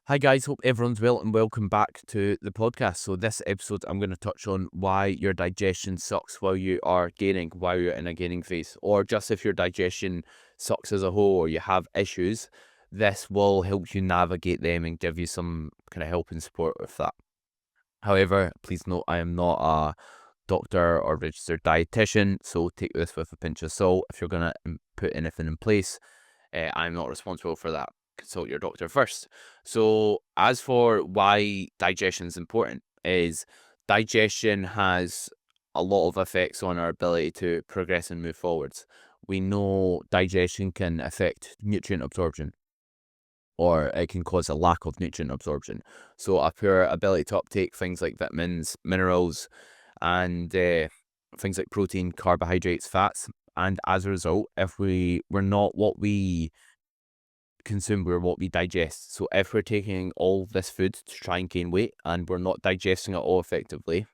Hi guys, hope everyone's well and welcome back to the podcast. So this episode I'm going to touch on why your digestion sucks while you are gaining, while you're in a gaining phase, or just if your digestion sucks as a whole or you have issues, this will help you navigate them and give you some kind of help and support with that. However, please note I am not a doctor or registered dietitian, so take this with a pinch of salt. If you're going to put anything in place, I'm not responsible for that. Consult your doctor first. So, as for why digestion is important, is digestion has a lot of effects on our ability to progress and move forwards. We know digestion can affect nutrient absorption, or it can cause a lack of nutrient absorption. So, a poor ability to uptake things like vitamins, minerals, and things like protein, carbohydrates, fats. And as a result, if we're not what we consume, we're what we digest. So if we're taking all this food to try and gain weight and we're not digesting it all effectively,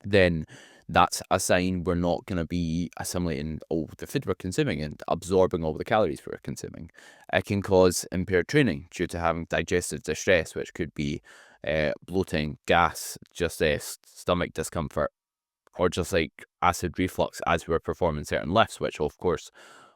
then that's a sign we're not going to be assimilating all the food we're consuming and absorbing all the calories we're consuming. It can cause impaired training due to having digestive distress, which could be bloating, gas, just stomach discomfort, or just like acid reflux as we're performing certain lifts, which of course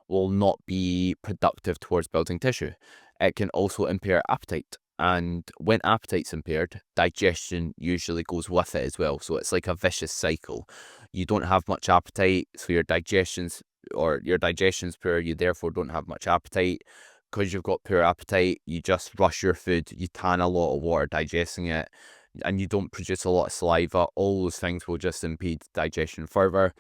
will not be productive towards building tissue. It can also impair appetite. And when appetite's impaired, digestion usually goes with it as well. So it's like a vicious cycle. You don't have much appetite, so your digestion's poor, you therefore don't have much appetite. Because you've got poor appetite, you just rush your food, you tan a lot of water digesting it, and you don't produce a lot of saliva. All those things will just impede digestion further.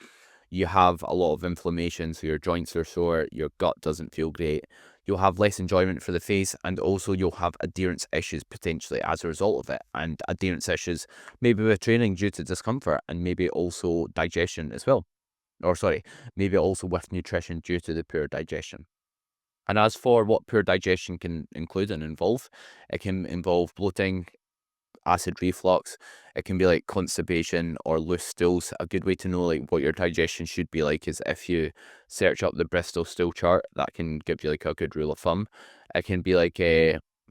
You have a lot of inflammation, so your joints are sore, your gut doesn't feel great. You'll have less enjoyment for the face, and also you'll have adherence issues potentially as a result of it. And adherence issues maybe with training due to discomfort, and maybe also digestion as well. Or sorry, maybe also with nutrition due to the poor digestion. And as for what poor digestion can include and involve, it can involve bloating, acid reflux. It can be like constipation or loose stools. A good way to know like what your digestion should be like is if you search up the Bristol stool chart. That can give you like a good rule of thumb. It can be like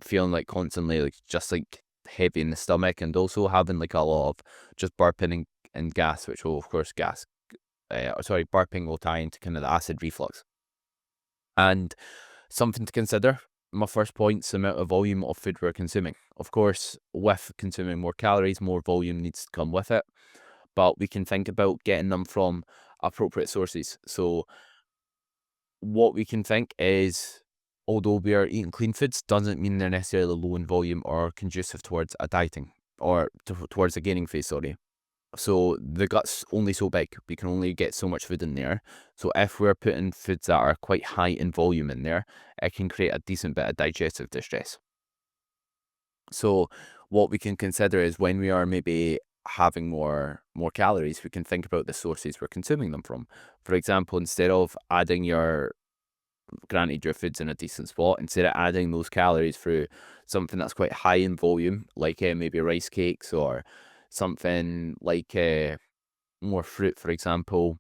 feeling like constantly like just like heavy in the stomach, and also having like a lot of just burping and gas, which will of course burping will tie into kind of the acid reflux. And something to consider, my first point is the amount of volume of food we're consuming. Of course, with consuming more calories, more volume needs to come with it, but we can think about getting them from appropriate sources. So, what we can think is, although we are eating clean foods, doesn't mean they're necessarily low in volume or conducive towards a dieting or towards a gaining phase, sorry. So the gut's only so big. We can only get so much food in there. So if we're putting foods that are quite high in volume in there, it can create a decent bit of digestive distress. So what we can consider is when we are maybe having more calories, we can think about the sources we're consuming them from. For example, instead of adding granted your food's in a decent spot, instead of adding those calories through something that's quite high in volume, like maybe rice cakes or something like more fruit, for example,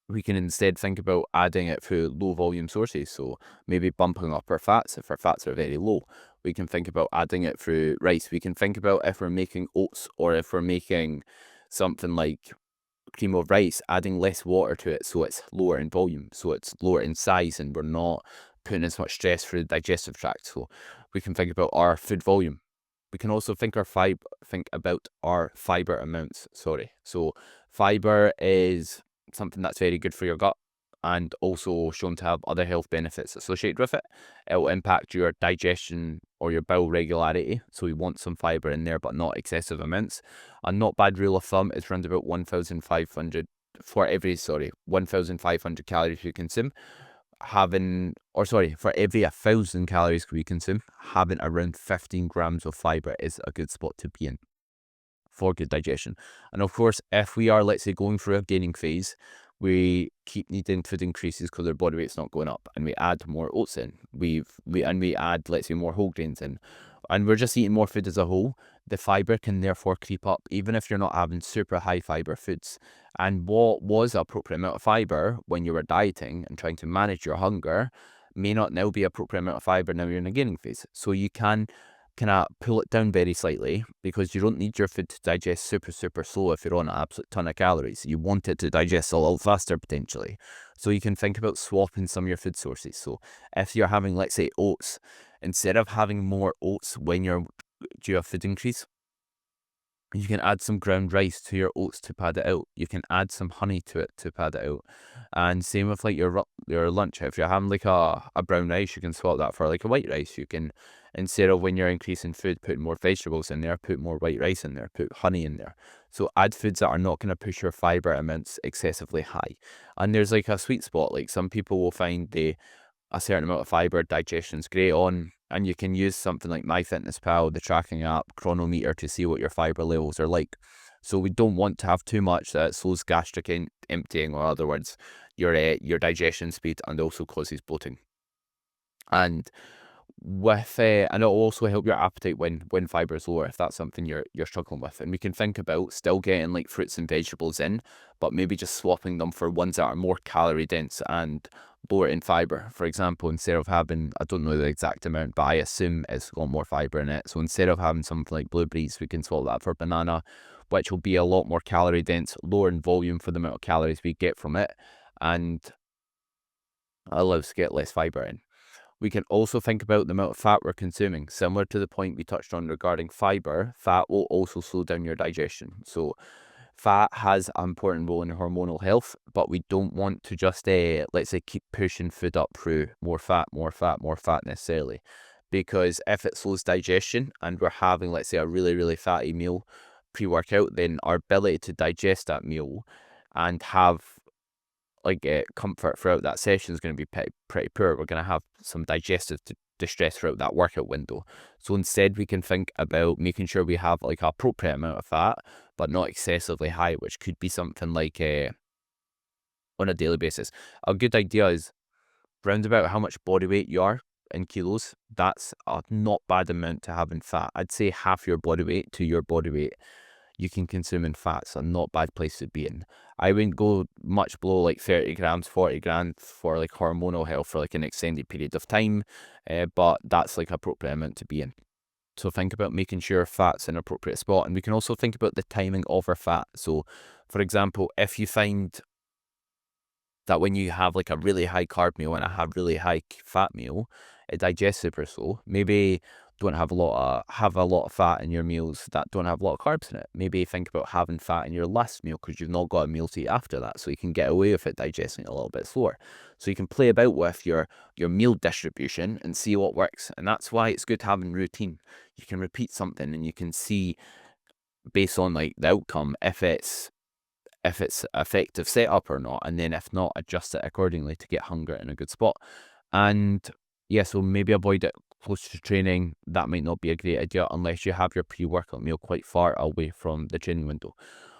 we can instead think about adding it through low volume sources. So maybe bumping up our fats if our fats are very low. We can think about adding it through rice. We can think about if we're making oats or if we're making something like cream of rice, adding less water to it so it's lower in volume, so it's lower in size, and we're not putting as much stress through the digestive tract. So we can think about our food volume. We can also think about our fiber amounts. Sorry. So fiber is something that's very good for your gut and also shown to have other health benefits associated with it. It will impact your digestion or your bowel regularity. So we want some fiber in there, but not excessive amounts. A not bad rule of thumb is around about 1,500 1,500 calories you consume, for every 1,000 calories we consume, having around 15 grams of fiber is a good spot to be in for good digestion. And of course, if we are, let's say, going through a gaining phase, we keep needing food increases because our body weight's not going up, and we add more oats in. We add, let's say, more whole grains in, and we're just eating more food as a whole. The fiber can therefore creep up, even if you're not having super high fiber foods. And what was appropriate amount of fiber when you were dieting and trying to manage your hunger may not now be appropriate amount of fiber now you're in a gaining phase. So you can kind of pull it down very slightly, because you don't need your food to digest super, super slow if you're on an absolute ton of calories. You want it to digest a little faster potentially. So you can think about swapping some of your food sources. So if you're having, let's say, oats, instead of having more oats when you're due a food increase, you can add some ground rice to your oats to pad it out. You can add some honey to it to pad it out. And same with like your lunch. If you're having like a brown rice, you can swap that for like a white rice. You can, instead of when you're increasing food, put more vegetables in there, put more white rice in there, put honey in there. So add foods that are not going to push your fiber amounts excessively high. And there's like a sweet spot. Like some people will find a certain amount of fiber digestion's great on, and you can use something like MyFitnessPal, the tracking app, chronometer, to see what your fiber levels are like. So we don't want to have too much that slows gastric emptying, or other words, your digestion speed, and also causes bloating. And and it'll also help your appetite when fiber is lower, if that's something you're struggling with. And we can think about still getting like fruits and vegetables in, but maybe just swapping them for ones that are more calorie dense and lower in fiber. For example, instead of having, I don't know the exact amount, but I assume it's got more fiber in it. So instead of having something like blueberries, we can swap that for banana, which will be a lot more calorie dense, lower in volume for the amount of calories we get from it, and allows us to get less fiber in. We can also think about the amount of fat we're consuming. Similar to the point we touched on regarding fiber, fat will also slow down your digestion. So fat has an important role in hormonal health, but we don't want to just, let's say, keep pushing food up through more fat, more fat, more fat necessarily. Because if it slows digestion and we're having, let's say, a really, really fatty meal pre-workout, then our ability to digest that meal and have like comfort throughout that session is going to be pretty poor. We're going to have some digestive distress throughout that workout window. So instead, we can think about making sure we have like an appropriate amount of fat, but not excessively high, which could be something like on a daily basis. A good idea is round about how much body weight you are in kilos. That's a not bad amount to have in fat. I'd say half your body weight to your body weight you can consume in fats, a not bad place to be in. I wouldn't go much below like 30 grams, 40 grams for like hormonal health for like an extended period of time, but that's like appropriate amount to be in. So think about making sure fat's in an appropriate spot, and we can also think about the timing of our fat. So for example, if you find that when you have like a really high carb meal and a really high fat meal, it digests super slow. Maybe don't have a lot of fat in your meals that don't have a lot of carbs in it. Maybe think about having fat in your last meal because you've not got a meal to eat after that, so you can get away with it digesting a little bit slower. So you can play about with your meal distribution and see what works. And that's why it's good having routine. You can repeat something and you can see based on like the outcome if it's effective setup or not, and then if not, adjust it accordingly to get hunger in a good spot. And yeah, so maybe avoid it close to training. That might not be a great idea unless you have your pre-workout meal quite far away from the training window.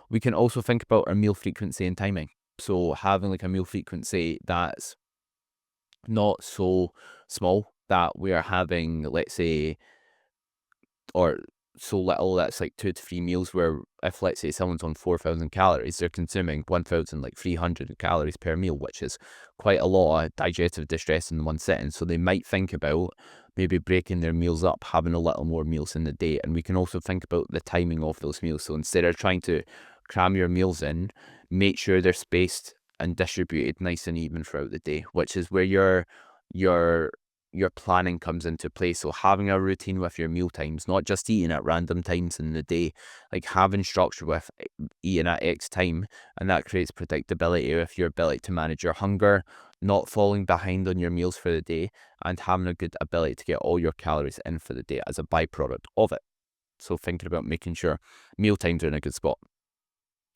We can also think about our meal frequency and timing. So having like a meal frequency that's not so small that we are having, let's say, or so little that's like 2 to 3 meals, where if let's say someone's on 4,000 calories, they're consuming 1,300 calories per meal, which is quite a lot of digestive distress in one sitting. So they might think about maybe breaking their meals up, having a little more meals in the day. And we can also think about the timing of those meals. So instead of trying to cram your meals in, make sure they're spaced and distributed nice and even throughout the day, which is where your planning comes into play. So having a routine with your meal times, not just eating at random times in the day, like having structure with eating at X time, and that creates predictability with your ability to manage your hunger, not falling behind on your meals for the day, and having a good ability to get all your calories in for the day as a byproduct of it. So thinking about making sure meal times are in a good spot.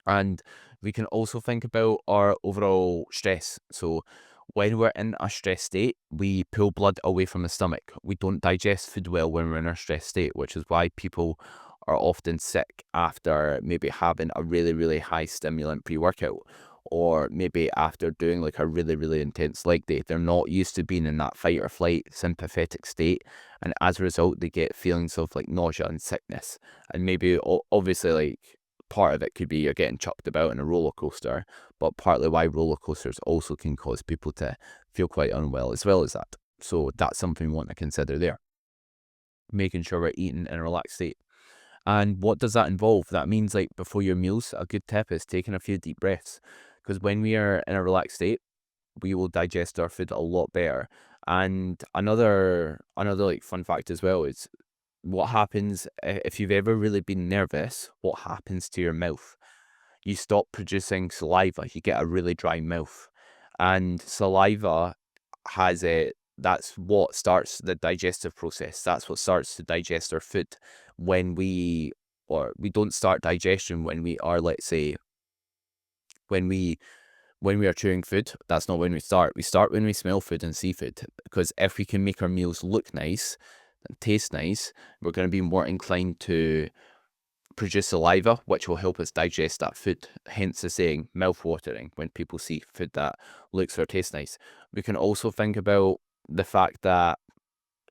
And we can also think about our overall stress. So when we're in a stress state, we pull blood away from the stomach. We don't digest food well when we're in a stress state, which is why people are often sick after maybe having a really, really high stimulant pre-workout, or maybe after doing like a really, really intense leg day. They're not used to being in that fight or flight sympathetic state, and as a result, they get feelings of like nausea and sickness. And maybe obviously like part of it could be you're getting chucked about in a roller coaster, but partly why roller coasters also can cause people to feel quite unwell as well as that. So that's something we want to consider there. making sure we're eating in a relaxed state. And what does that involve? That means, like, before your meals, a good tip is taking a few deep breaths, because when we are in a relaxed state, we will digest our food a lot better. And another like fun fact as well is what happens if you've ever really been nervous. What happens to your mouth? You stop producing saliva. You get a really dry mouth, and saliva has a that's what starts the digestive process. That's what starts to digest our food. When we or we don't start digestion when we are, let's say, when we when we are chewing food. That's not when we start. We start when we smell food and see food, because if we can make our meals look nice and taste nice, we're going to be more inclined to produce saliva, which will help us digest that food. Hence the saying, mouth-watering, when people see food that looks or tastes nice. We can also think about the fact that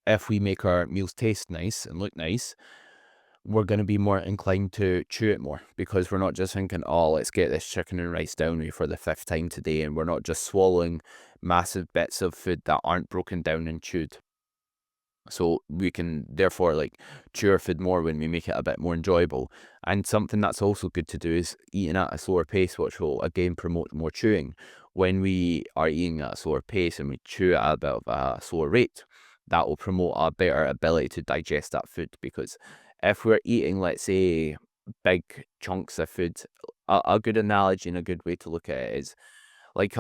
if we make our meals taste nice and look nice, we're going to be more inclined to chew it more, because we're not just thinking, oh, let's get this chicken and rice down me for the 5th time today, and we're not just swallowing massive bits of food that aren't broken down and chewed. So we can therefore like chew our food more when we make it a bit more enjoyable. And something that's also good to do is eating at a slower pace, which will again promote more chewing. When we are eating at a slower pace and we chew at a bit of a slower rate, that will promote a better ability to digest that food. Because if we're eating, let's say, big chunks of food, a good analogy and a good way to look at it is like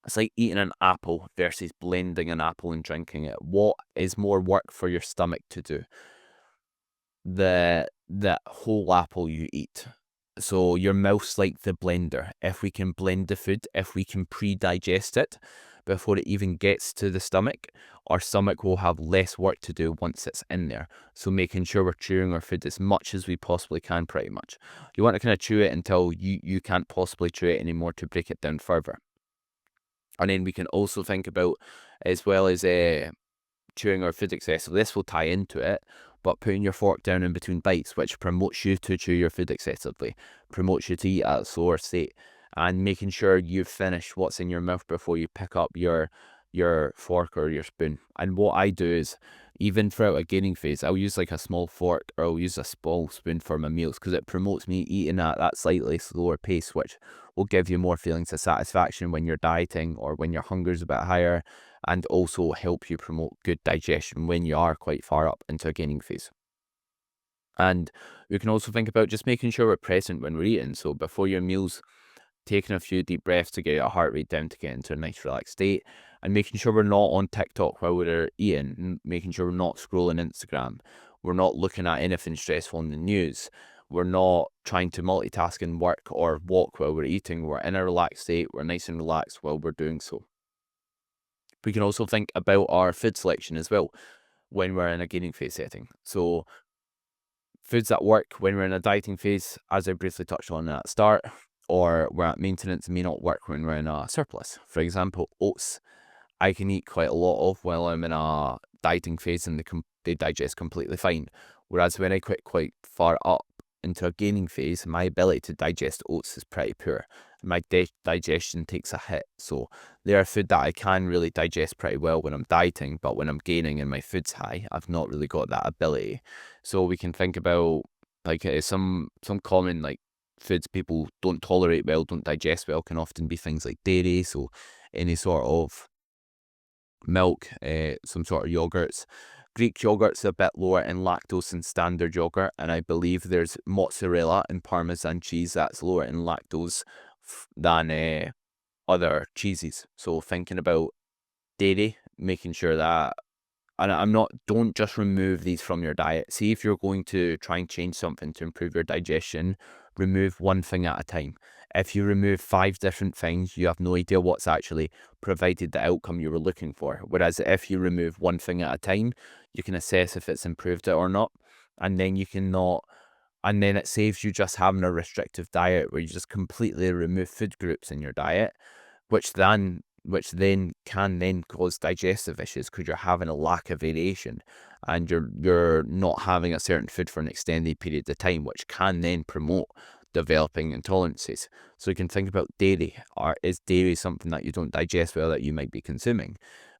it's like eating an apple versus blending an apple and drinking it. What is more work for your stomach to do? The whole apple you eat. So your mouth's like the blender. If we can blend the food, if we can pre-digest it before it even gets to the stomach, our stomach will have less work to do once it's in there. So making sure we're chewing our food as much as we possibly can, pretty much. You want to kind of chew it until you can't possibly chew it anymore to break it down further. And then we can also think about, as well as chewing our food excessively, this will tie into it, but putting your fork down in between bites, which promotes you to chew your food excessively, promotes you to eat at a slower state, and making sure you finish what's in your mouth before you pick up your fork or your spoon. And what I do is, even throughout a gaining phase, I'll use like a small fork or I'll use a small spoon for my meals, because it promotes me eating at that slightly slower pace, which will give you more feelings of satisfaction when you're dieting or when your hunger's a bit higher, and also help you promote good digestion when you are quite far up into a gaining phase. And we can also think about just making sure we're present when we're eating. So before your meals, taking a few deep breaths to get our heart rate down to get into a nice relaxed state, and making sure we're not on TikTok while we're eating, making sure we're not scrolling Instagram, we're not looking at anything stressful in the news, we're not trying to multitask and work or walk while we're eating. We're in a relaxed state, we're nice and relaxed while we're doing so. We can also think about our food selection as well when we're in a gaining phase setting. So foods that work when we're in a dieting phase, as I briefly touched on at the start, or we're at maintenance, may not work when we're in a surplus. For example, oats, I can eat quite a lot of while I'm in a dieting phase, and they digest completely fine. Whereas when I quit quite far up into a gaining phase, my ability to digest oats is pretty poor. My digestion takes a hit. So they are food that I can really digest pretty well when I'm dieting, but when I'm gaining and my food's high, I've not really got that ability. So we can think about like some common like foods people don't tolerate well, don't digest well, can often be things like dairy. So any sort of milk, some sort of yogurts. Greek yogurt's a bit lower in lactose than standard yogurt, and I believe there's mozzarella and Parmesan cheese that's lower in lactose than other cheeses. So thinking about dairy, making sure that, and don't just remove these from your diet. See, if you're going to try and change something to improve your digestion, remove one thing at a time. If you remove 5 different things, you have no idea what's actually provided the outcome you were looking for. Whereas if you remove one thing at a time, you can assess if it's improved it or not. And then and then it saves you just having a restrictive diet where you just completely remove food groups in your diet, which then can then cause digestive issues, because you're having a lack of variation and you're not having a certain food for an extended period of time, which can then promote developing intolerances. So you can think about dairy. Is dairy something that you don't digest well that you might be consuming?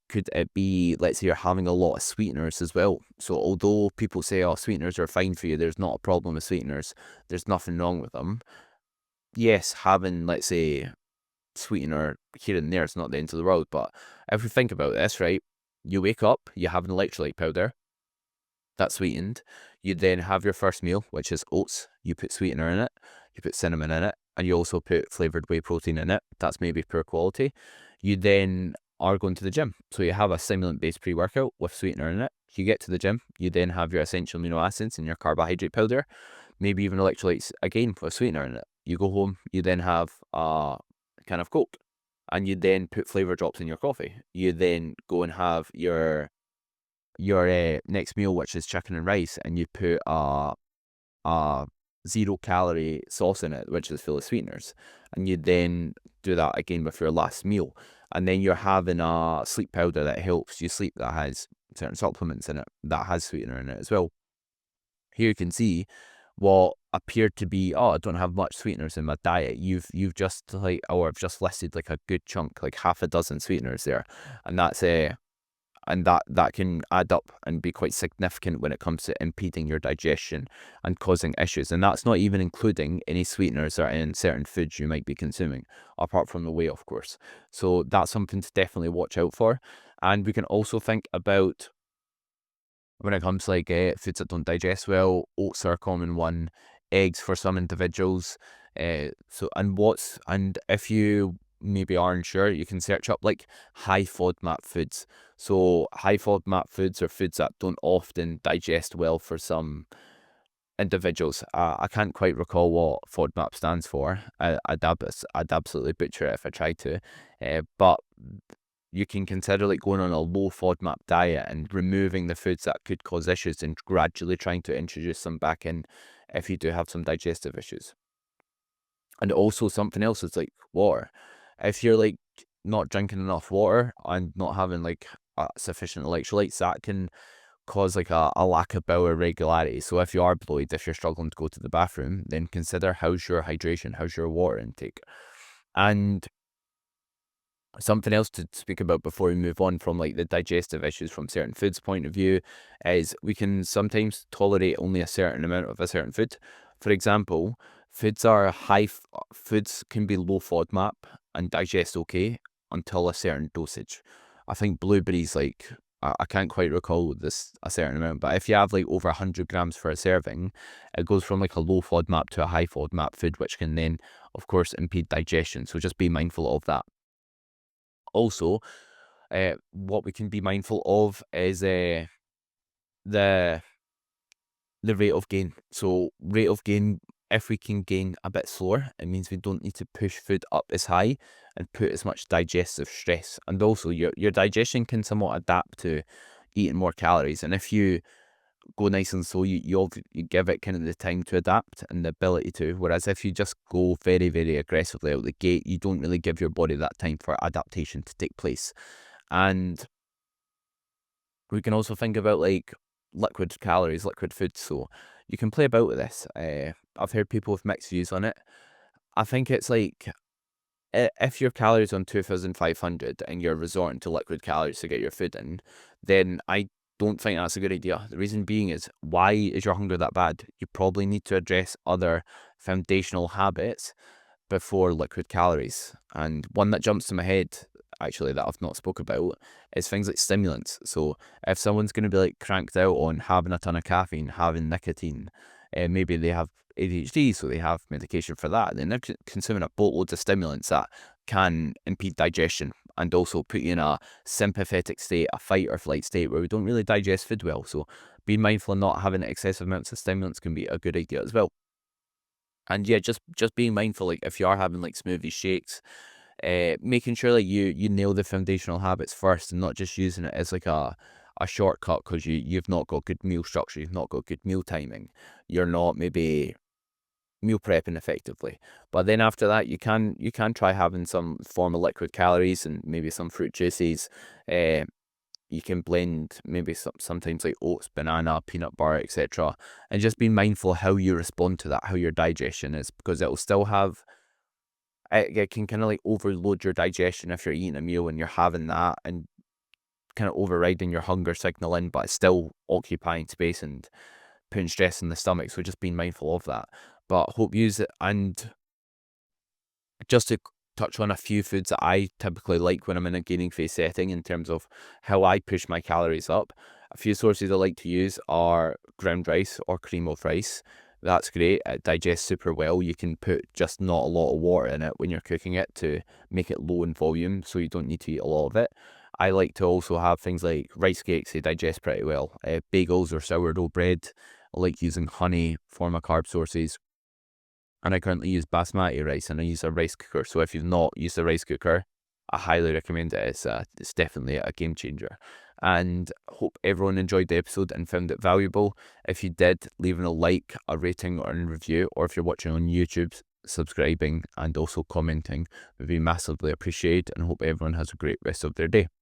Could it be, let's say you're having a lot of sweeteners as well? So although people say, oh, sweeteners are fine for you, there's not a problem with sweeteners, there's nothing wrong with them. Yes, having, let's say, sweetener here and there is not the end of the world, but if we think about this, right, you wake up, you have an electrolyte powder that's sweetened. You then have your first meal, which is oats. You put sweetener in it, you put cinnamon in it, and you also put flavored whey protein in it. That's maybe poor quality. You then are going to the gym. So you have a stimulant-based pre-workout with sweetener in it. You get to the gym, you then have your essential amino acids and your carbohydrate powder, maybe even electrolytes again with sweetener in it. You go home, you then have a can of Coke, and you then put flavor drops in your coffee. You then go and have your next meal, which is chicken and rice, and you put a 0-calorie sauce in it, which is full of sweeteners, and you then do that again with your last meal, and then you're having a sleep powder that helps you sleep, that has certain supplements in it that has sweetener in it as well. Here you can see what appeared to be, oh, I don't have much sweeteners in my diet. You've just like, or I've just listed like a good chunk, like half a dozen sweeteners there, and that's and that can add up and be quite significant when it comes to impeding your digestion and causing issues. And that's not even including any sweeteners that are in certain foods you might be consuming, apart from the whey, of course. So that's something to definitely watch out for. And we can also think about, when it comes to like foods that don't digest well, oats are a common one, eggs for some individuals. And if you maybe are unsure, you can search up like high FODMAP foods. So high FODMAP foods are foods that don't often digest well for some individuals. I can't quite recall what FODMAP stands for. I'd absolutely butcher it if I tried to. But you can consider like going on a low FODMAP diet and removing the foods that could cause issues and gradually trying to introduce them back in if you do have some digestive issues. And also something else is like water. If you're like not drinking enough water and not having like sufficient electrolytes, that can cause like a lack of bowel regularity. So if you are bloated, if you're struggling to go to the bathroom, then consider how's your hydration, how's your water intake. And something else to speak about before we move on from like the digestive issues from certain foods point of view is we can sometimes tolerate only a certain amount of a certain food. For example, foods can be low FODMAP and digest okay until a certain dosage. I think blueberries, like I can't quite recall a certain amount, but if you have like over 100 grams for a serving, it goes from like a low FODMAP to a high FODMAP food, which can then of course impede digestion. So just be mindful of that. Also, what we can be mindful of is the rate of gain. So rate of gain, if we can gain a bit slower, it means we don't need to push food up as high and put as much digestive stress. And also your digestion can somewhat adapt to eating more calories. And if you go nice and slow, you give it kind of the time to adapt and the ability to. Whereas if you just go very, very aggressively out the gate, you don't really give your body that time for adaptation to take place. And we can also think about like liquid calories, liquid food. So you can play about with this. I've heard people with mixed views on it. I think it's like, if your calories on 2,500 and you're resorting to liquid calories to get your food in, then I don't think that's a good idea. The reason being is, why is your hunger that bad? You probably need to address other foundational habits before liquid calories. And one that jumps to my head, actually, that I've not spoke about, is things like stimulants. So if someone's going to be like cranked out on having a ton of caffeine, having nicotine, maybe they have ADHD, so they have medication for that, then they're consuming a boatload of stimulants that can impede digestion and also put you in a sympathetic state, a fight or flight state, where we don't really digest food well. So being mindful of not having excessive amounts of stimulants can be a good idea as well. And yeah, just being mindful, like if you are having like smoothie shakes, making sure like you nail the foundational habits first and not just using it as like a shortcut because you've not got good meal structure, you've not got good meal timing, you're not maybe meal prepping effectively. But then after that, you can try having some form of liquid calories and maybe some fruit juices. You can blend maybe sometimes like oats, banana, peanut butter, etc. And just be mindful how you respond to that, how your digestion is, because it will still have, it can kind of like overload your digestion if you're eating a meal and you're having that, and kind of overriding your hunger signaling, but it's still occupying space and putting stress in the stomach. So just being mindful of that. But hope you use it. And just to touch on a few foods that I typically like when I'm in a gaining phase setting in terms of how I push my calories up. A few sources I like to use are ground rice or cream of rice. That's great. It digests super well. You can put just not a lot of water in it when you're cooking it to make it low in volume, so you don't need to eat a lot of it. I like to also have things like rice cakes. They digest pretty well. Bagels or sourdough bread. I like using honey for my carb sources. And I currently use basmati rice, and I use a rice cooker. So if you've not used a rice cooker, I highly recommend it. It's definitely a game changer. And hope everyone enjoyed the episode and found it valuable. If you did, leaving a like, a rating, or a review, or if you're watching on YouTube, subscribing and also commenting would be massively appreciated. And hope everyone has a great rest of their day.